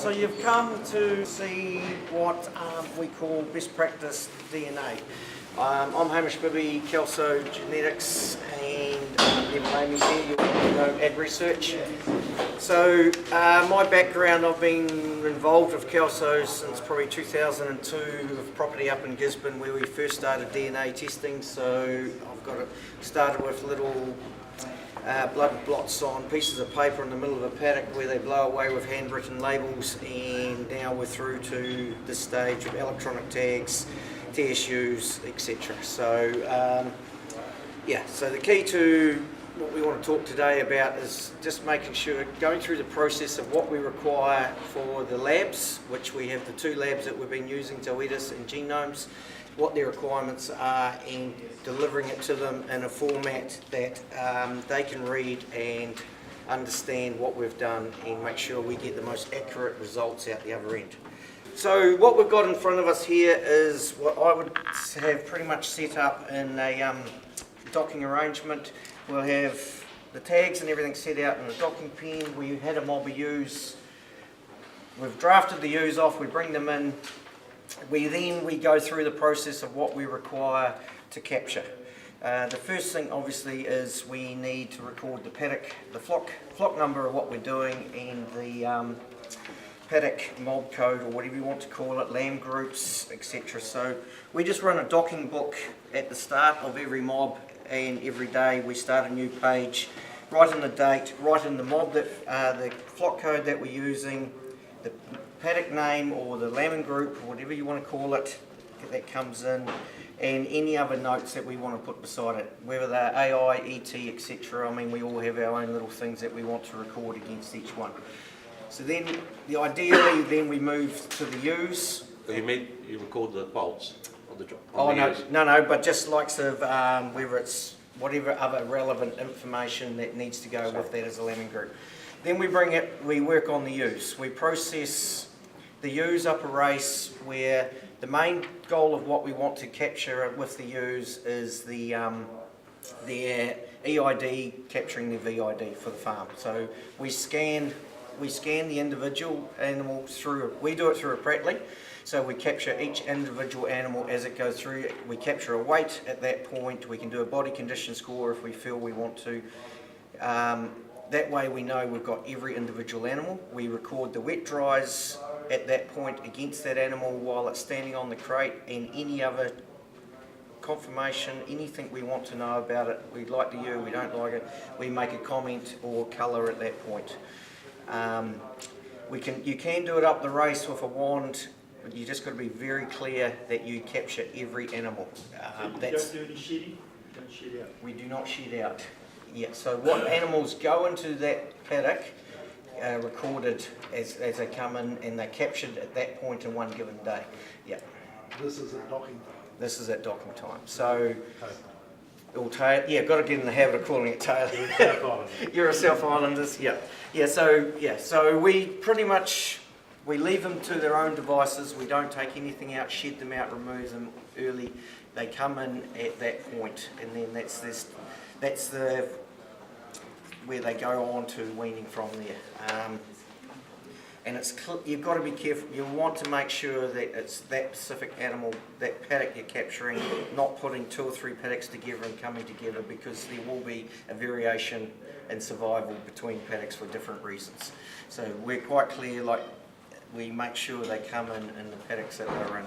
So you've come to see what we call best practice DNA. I'm Hamish, Bibby, Kelso Genetics, and Neville, Hamish here, you know AgResearch. So my background, I've been involved with Kelso since probably 2002 with property up in Gisborne where we first started DNA testing. So I've started with little blood blots on pieces of paper in the middle of a paddock where they blow away with handwritten labels, and now we're through to this stage of electronic tags, TSUs, etc. So so the key to what we want to talk today about is just making sure, going through the process of what we require for the labs, which we have the two labs that we've been using, Zoetis and Genomes, what their requirements are, and delivering it to them in a format that they can read and understand what we've done and make sure we get the most accurate results out the other end. So what we've got in front of us here is what I would have pretty much set up in a docking arrangement. We'll have the tags and everything set out in a docking pen. We had a mob of ewes. We've drafted the ewes off, we bring them in. We go through the process of what we require to capture. The first thing obviously is we need to record the paddock, the flock number of what we're doing, and the paddock mob code, or whatever you want to call it, lamb groups, etc. So we just run a docking book at the start of every mob, and every day we start a new page, write in the date, write in the mob, that the flock code that we're using, the paddock name or the lambing group, or whatever you want to call it, that comes in, and any other notes that we want to put beside it, whether they're AI, ET, etc. I mean, we all have our own little things that we want to record against each one. So then, ideally, then we move to the ewes. So you record the bolts on the job? No, but just likes of whether it's whatever other relevant information that needs to go with that as a lambing group. Then we work on the ewes. We process the ewes up a race where the main goal of what we want to capture with the ewes is their EID capturing their VID for the farm. So we scan the individual animals we do it through a Pratley. So we capture each individual animal as it goes through. We capture a weight at that point. We can do a body condition score if we feel we want to. That way we know we've got every individual animal. We record the wet dries at that point against that animal while it's standing on the crate, and any other confirmation, anything we want to know about it. We like the ewe, we don't like it, we make a comment or colour at that point. You can do it up the race with a wand, but you just got to be very clear that you capture every animal. You don't do any shedding? Don't shed out? We do not shed out. Yeah, so what animals go into that paddock are recorded as they come in, and they're captured at that point in one given day. Yeah. This is at docking time? This is at docking time. So, got to get in the habit of calling it tail. You're a South Islander. You're a South Islanders, yeah. So we pretty much, we leave them to their own devices. We don't take anything out, shed them out, remove them early. They come in at that point, and then that's where they go on to weaning from there. And you've got to be careful. You want to make sure that it's that specific animal, that paddock you're capturing, not putting 2 or 3 paddocks together and coming together, because there will be a variation in survival between paddocks for different reasons. So we're quite clear, we make sure they come in the paddocks that they're in,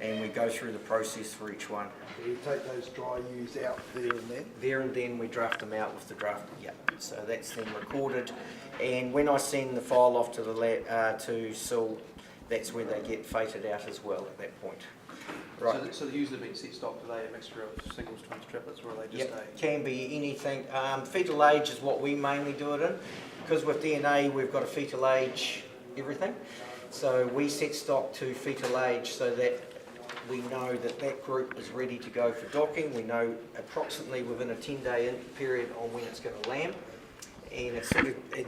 and we go through the process for each one. Do you take those dry ewes out there and then? There and then we draft them out with the draft, so that's then recorded, and when I send the file off to the lab, to SIL, that's where they get fated out as well at that point. Right. So the ewes that have been set stock, are they a mixture of singles, twins, triplets, or are they just can be anything. Fetal age is what we mainly do it in, because with DNA we've got a fetal age everything, so we set stock to fetal age so that we know that group is ready to go for docking. We know approximately within a 10-day period on when it's going to lamb, and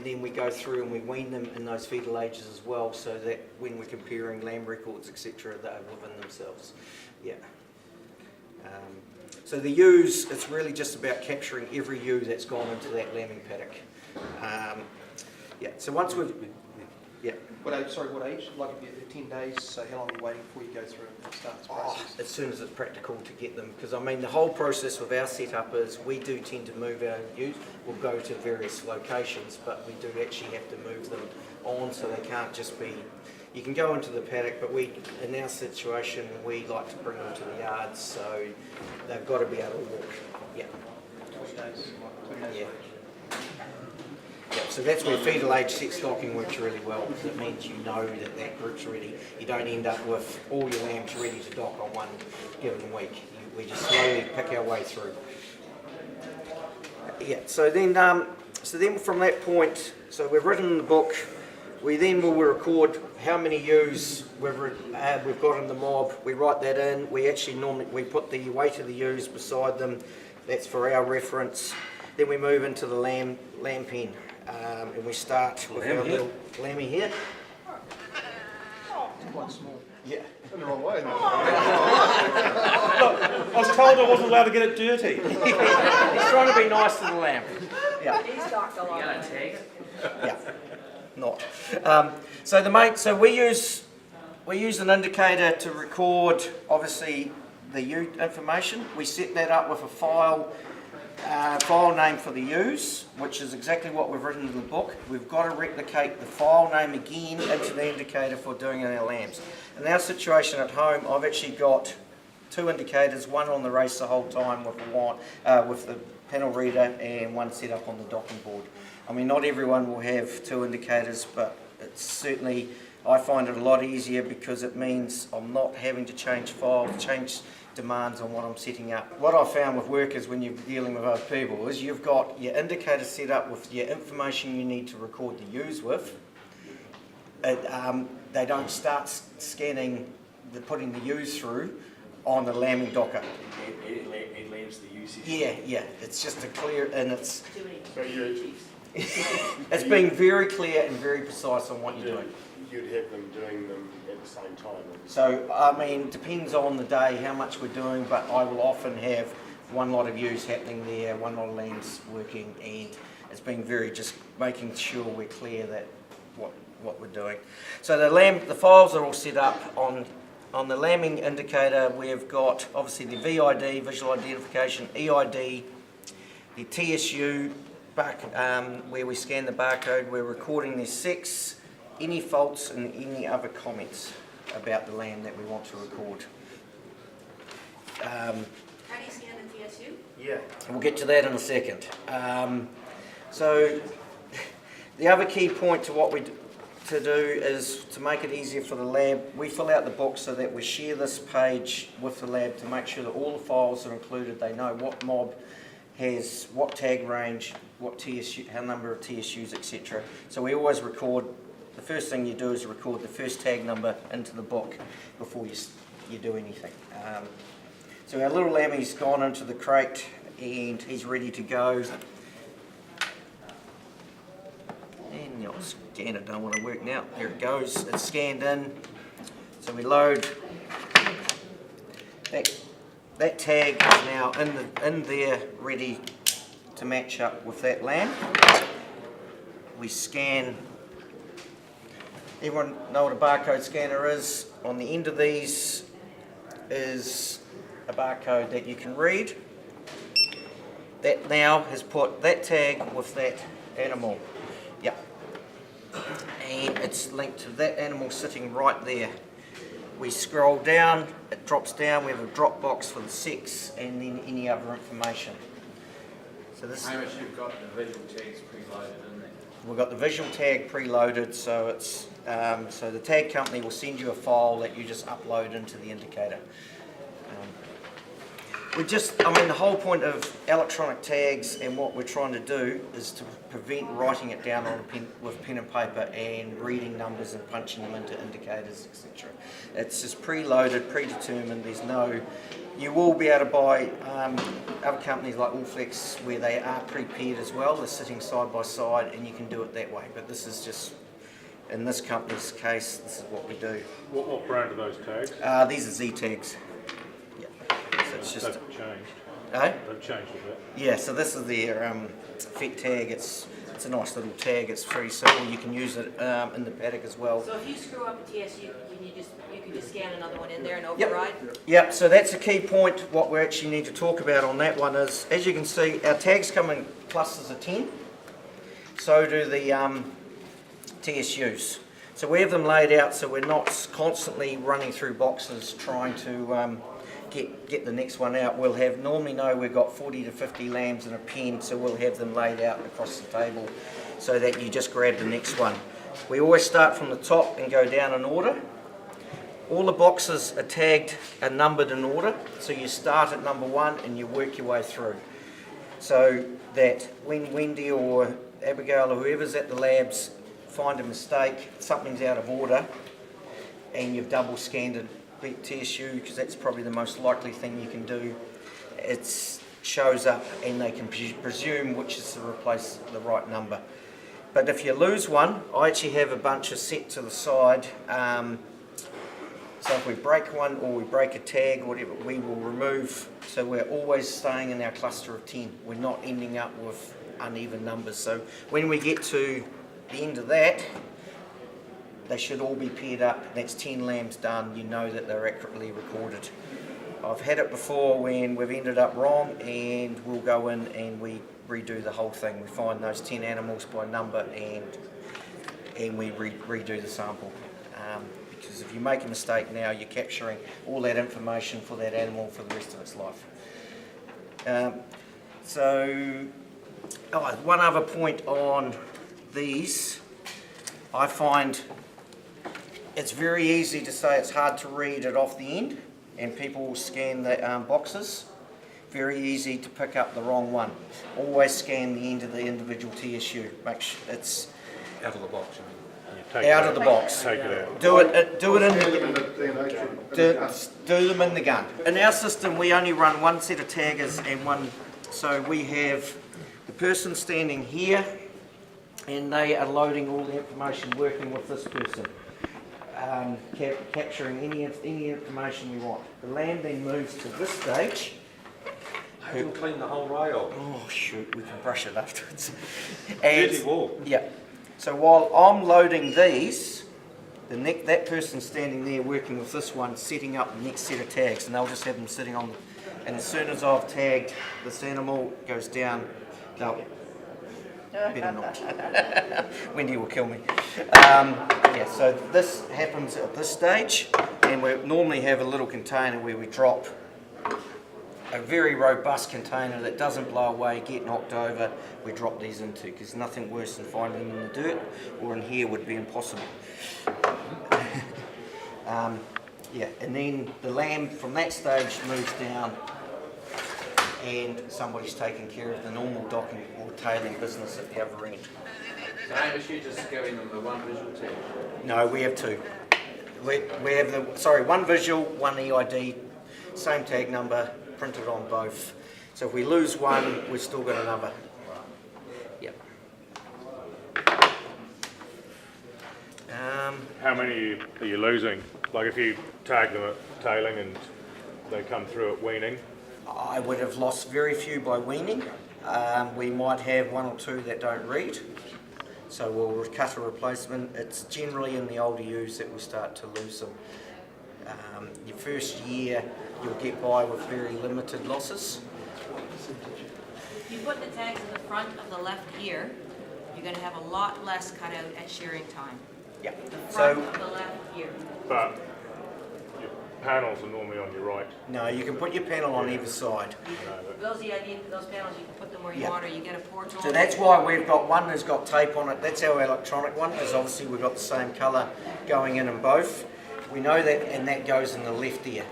then we go through and we wean them in those fetal ages as well, so that when we're comparing lamb records, etc., they're within themselves. So the ewes, it's really just about capturing every ewe that's gone into that lambing paddock. So once we've Yeah. What age, like if you're 10 days, so how long are you waiting before you go through and start this process? As soon as it's practical to get them, because I mean the whole process with our setup is we do tend to move our ewes. We'll go to various locations, but we do actually have to move them on, so they can't just be. You can go into the paddock, but in our situation, we like to bring them to the yards, so they've got to be able to walk. Yeah. 20 days. Yeah. Yeah, so that's where fetal age set stocking works really well, because it means you know that that group's ready. You don't end up with all your lambs ready to dock on one given week. We just slowly pick our way through. Yeah, so then from that point, so we've written in the book, we then will record how many ewes we've got in the mob. We write that in. We actually we put the weight of the ewes beside them. That's for our reference. Then we move into the lamb pen, and we start with our little lammy here. It's quite small. Yeah. In the wrong way. Look, I was told I wasn't allowed to get it dirty. He's trying to be nice to the lamb. Yeah. He's docked a lot. Yeah. Not. So we use an indicator to record obviously the ewe information. We set that up with a file name for the ewes, which is exactly what we've written in the book. We've got to replicate the file name again into the indicator for doing our lambs. In our situation at home, I've actually got two indicators, one on the race the whole time with the panel reader, and one set up on the docking board. I mean, not everyone will have two indicators, but it's certainly, I find it a lot easier because it means I'm not having to change demands on what I'm setting up. What I've found with workers when you're dealing with other people is you've got your indicator set up with your information you need to record the ewes with. They don't start scanning, putting the ewes through on the lambing docker. It leaves the usage. Yeah, it's just a clear, and it's So it's being very clear and very precise on what you're doing. you'd have them doing them at the same time. So, I mean, depends on the day how much we're doing, but I will often have one lot of ewes happening there, one lot of lambs working, and it's been very just making sure we're clear that what we're doing. So the files are all set up on the lambing indicator. We've got obviously the VID, visual identification, EID, the TSU, where we scan the barcode. We're recording their sex, any faults, and any other comments about the lamb that we want to record. How do you scan the TSU? Yeah, we'll get to that in a second. So the other key point to what we do is to make it easier for the lab. We fill out the book so that we share this page with the lab to make sure that all the files are included. They know what mob has what tag range, what TSU, how number of TSUs, etc. So we always record. The first thing you do is record the first tag number into the book before you do anything. So our little lammy's gone into the crate and he's ready to go. And your scanner don't want to work now. There it goes. It's scanned in. So we load. That tag is now in there, ready to match up with that lamb. We scan. Everyone know what a barcode scanner is? On the end of these is a barcode that you can read. That now has put that tag with that animal. Yep. And it's linked to that animal sitting right there. We scroll down, it drops down, we have a drop box for the sex and then any other information. So this Hamish, you've got the visual tags preloaded in there. We've got the visual tag preloaded, so it's so the tag company will send you a file that you just upload into the indicator. The whole point of electronic tags and what we're trying to do is to prevent writing it down on with pen and paper and reading numbers and punching them into indicators, etc. It's just preloaded, predetermined. You will be able to buy other companies like Allflex where they are prepared as well. They're sitting side by side and you can do it that way. But this is just, in this company's case, this is what we do. What brand are those tags? These are Z tags. Yeah. So it's just They've changed. Eh? They've changed a bit. Yeah, so this is their FET tag. It's it's a nice little tag. It's very simple. You can use it in the paddock as well. So if you screw up a TSU, you can just scan another one in there and override? Yep, so that's a key point. What we actually need to talk about on that one is, as you can see, our tags come in clusters of 10. So do the TSUs. So we have them laid out so we're not constantly running through boxes trying to get the next one out. We'll have, normally know we've got 40 to 50 lambs in a pen, so we'll have them laid out across the table so that you just grab the next one. We always start from the top and go down in order. All the boxes are tagged and numbered in order, so you start at number 1 and you work your way through. So that when Wendy or Abigail or whoever's at the labs find a mistake, something's out of order, and you've double scanned it, TSU, because that's probably the most likely thing you can do. It shows up and they can presume which is to replace the right number. But if you lose one, I actually have a bunch of set to the side. So if we break one or we break a tag or whatever, we will remove. So we're always staying in our cluster of 10. We're not ending up with uneven numbers. So when we get to the end of that, they should all be paired up. That's 10 lambs done. You know that they're accurately recorded. I've had it before when we've ended up wrong, and we'll go in and we redo the whole thing. We find those 10 animals by number and we redo the sample. Because if you make a mistake now, you're capturing all that information for that animal for the rest of its life. One other point on these, I find it's very easy to say it's hard to read it off the end, and people will scan the boxes. Very easy to pick up the wrong one. Always scan the end of the individual TSU. Make sure it's Out of the box. out of the box. Take it out. Do it in Then do them in the gun. In our system, we only run one set of taggers and one. So we have the person standing here, and they are loading all the information, working with this person, capturing any information we want. The lamb then moves to this stage. I can clean the whole rail. Oh shoot, we can brush it afterwards. Dirty wall. Yeah. So while I'm loading these, that person's standing there working with this one, setting up the next set of tags, and they'll just have them sitting on. And as soon as I've tagged this animal, it goes down. No, better not. Wendy will kill me. So this happens at this stage, and we normally have a little container where we drop a very robust container that doesn't blow away, get knocked over, we drop these into, because nothing worse than finding them in the dirt or in here would be impossible. And then the lamb from that stage moves down, and somebody's taking care of the normal docking or tailing business at the other end. So Hamish, you're just giving them the one visual tag? No, we have two. We have one visual, one EID, same tag number, printed on both. So if we lose one, we've still got another. Yep. How many are you losing? Like if you tag them at tailing and they come through at weaning? I would have lost very few by weaning. We might have one or two that don't read. So we'll cut a replacement. It's generally in the older ewes that we start to lose them. Your first year, you'll get by with very limited losses. If you put the tags in the front of the left ear, you're going to have a lot less cut out at shearing time. Yeah. The front So of the left ear. But your panels are normally on your right. no, you can put your panel on either side. Those panels, you can put them where you Yeah. want, or you get a portal. So that's why we've got one that's got tape on it. That's our electronic one, because obviously we've got the same colour going in both. We know that, and that goes in the left ear,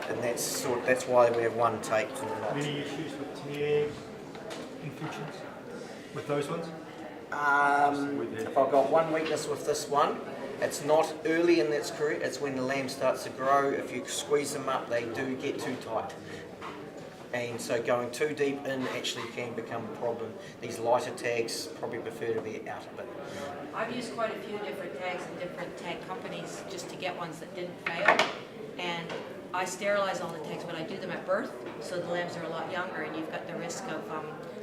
and that's why we have one taped and not. Any issues with tag infections with those ones? If I've got one weakness with this one, it's not early in its career, it's when the lamb starts to grow. If you squeeze them up, they do get too tight. And so going too deep in actually can become a problem. These lighter tags probably prefer to be out of it. I've used quite a few different tags and different tag companies just to get ones that didn't fail. And I sterilize all the tags, but I do them at birth, so the lambs are a lot younger, and you've got the risk of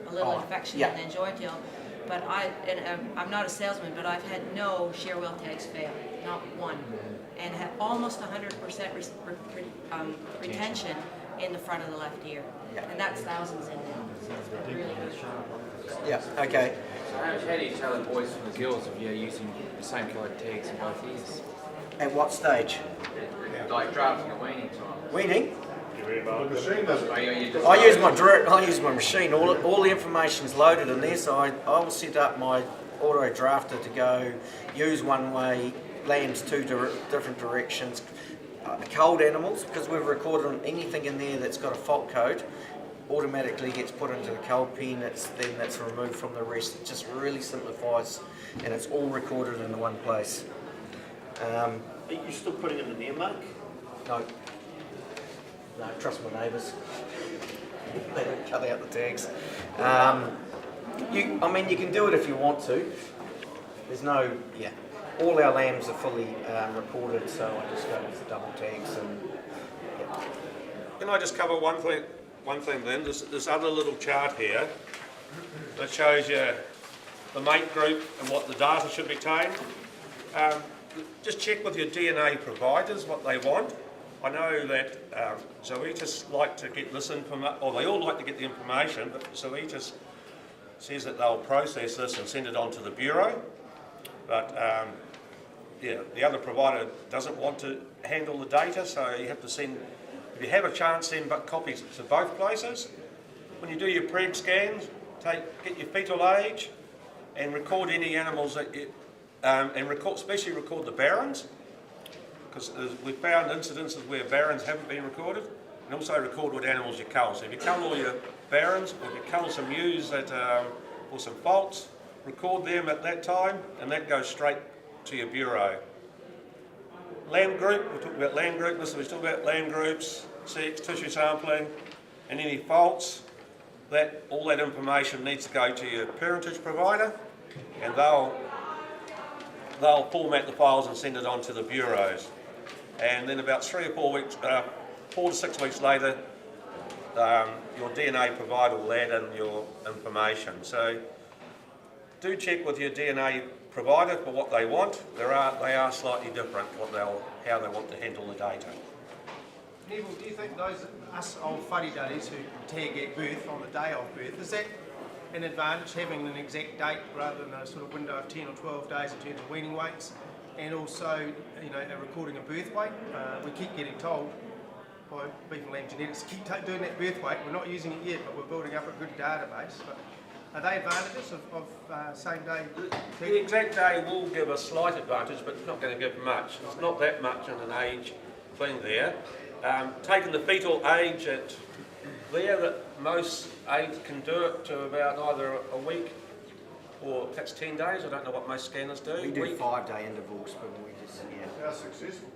a little infection yeah. and then joint tail. But I'm not a salesman, but I've had no shear wheel tags fail, not one, and have almost 100% retention in the front of the left ear, and that's thousands in there. So it's really good. Yeah, okay. So how do you tell the boys from the girls if you're using the same coloured tags in both ears? At what stage? Like drafting and weaning time. Weaning? I I use my machine. All the information's loaded in there, so I will set up my auto drafter to go use one way, lambs two different directions. Cold animals, because we've recorded on anything in there that's got a fault code, automatically gets put into the cold pen. Then that's removed from the rest. It just really simplifies, and it's all recorded in the one place. Are you still putting in the name mark? No, trust my neighbours. They don't cut out the tags. I mean, you can do it if you want to. There's no, all our lambs are fully recorded, so I just go with the double tags and. Can I just cover one thing then? This other little chart here that shows you the mate group and what the data should be taken. Just check with your DNA providers what they want. I know that Zoetis like to get this information, or they all like to get the information, but Zoetis says that they'll process this and send it on to the Bureau. But the other provider doesn't want to handle the data, so you have to send, if you have a chance, send copies to both places. When you do your preg scans, get your fetal age and record any animals that you, especially record the barons, because we've found incidences where barons haven't been recorded, and also record what animals you cull. So if you cull all your barons, or if you cull some ewes that or some faults, record them at that time, and that goes straight to your bureau. Land group, we'll talk about land group, listen, we talk about land groups, sex, tissue sampling, and any faults. All that information needs to go to your parentage provider, and they'll format the files and send it on to the bureaus. And then about 4 to 6 weeks later, your DNA provider will add in your information. So do check with your DNA provider for what they want. They are slightly different how they want to handle the data. Neville, do you think us old fuddy-duddies who tag at birth on the day of birth, is that an advantage, having an exact date rather than a sort of window of 10 or 12 days in terms of weaning weights, and also, recording a birth weight? We keep getting told by beef and lamb genetics, keep doing that birth weight. We're not using it yet, but we're building up a good database. But are they advantages of same day? The exact day will give a slight advantage, but it's not going to give much. It's not that much in an age thing there. Taking the fetal age at there, that most aides can do it to about either a week or perhaps 10 days. I don't know what most scanners do. We do 5-day intervals, but we just, How successful?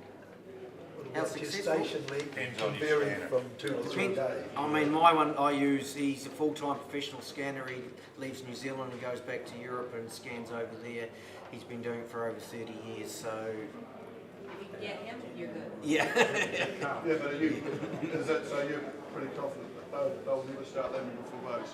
How successful? Gestation lead can vary from 2 to 3 days. I mean, my one I use, he's a full-time professional scanner. He leaves New Zealand and goes back to Europe and scans over there. He's been doing it for over 30 years, so... If you can get him, you're good. Yeah. Yeah, but is that so you're pretty confident that they'll never start them before those?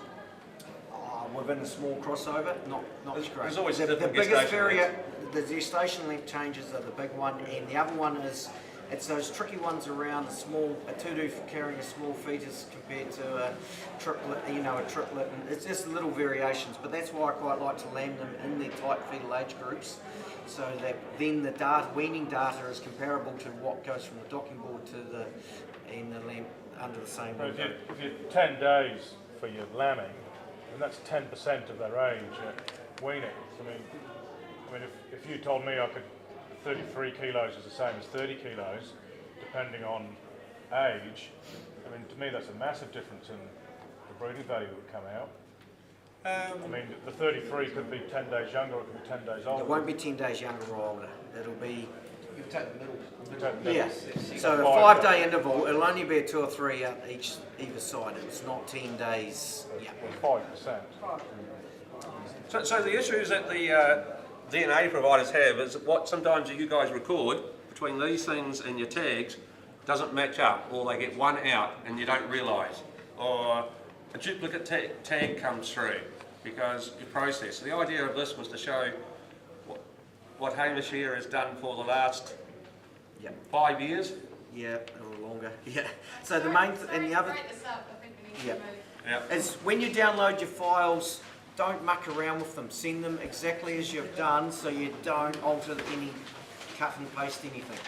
Within a small crossover, not great. There's always the different biggest gestation variant, the gestation length changes are the big one, and the other one is it's those tricky ones around a tutu carrying a small fetus compared to a triplet, a triplet, and it's just little variations. But that's why I quite like to lamb them in their tight fetal age groups, so that then the weaning data is comparable to what goes from the docking board to the lamb under the same window. If you're 10 days for your lambing, and that's 10% of their age at weaning. I mean, if you told me 33 kilos is the same as 30 kilos, depending on age, I mean, to me that's a massive difference in the breeding value that would come out. I mean, the 33 could be 10 days younger, or it could be 10 days older. It won't be 10 days younger or older. It'll be... You take the middle. Yeah, so a 5-day interval, it'll only be a 2 or 3 out either side. It's not 10 days. Yeah. 5%. So the issues that the DNA providers have is what sometimes you guys record between these things and your tags doesn't match up, or they get one out and you don't realise, or a duplicate tag comes through. because your process. So the idea of this was to show what Hamish here has done for the last Yep. 5 years. Yeah, a little longer. Yeah. So the main and the other. Break this up. I think we need Yeah. to move. Yeah. Is when you download your files, don't muck around with them. Send them exactly as you've done so you don't alter any, cut and paste anything.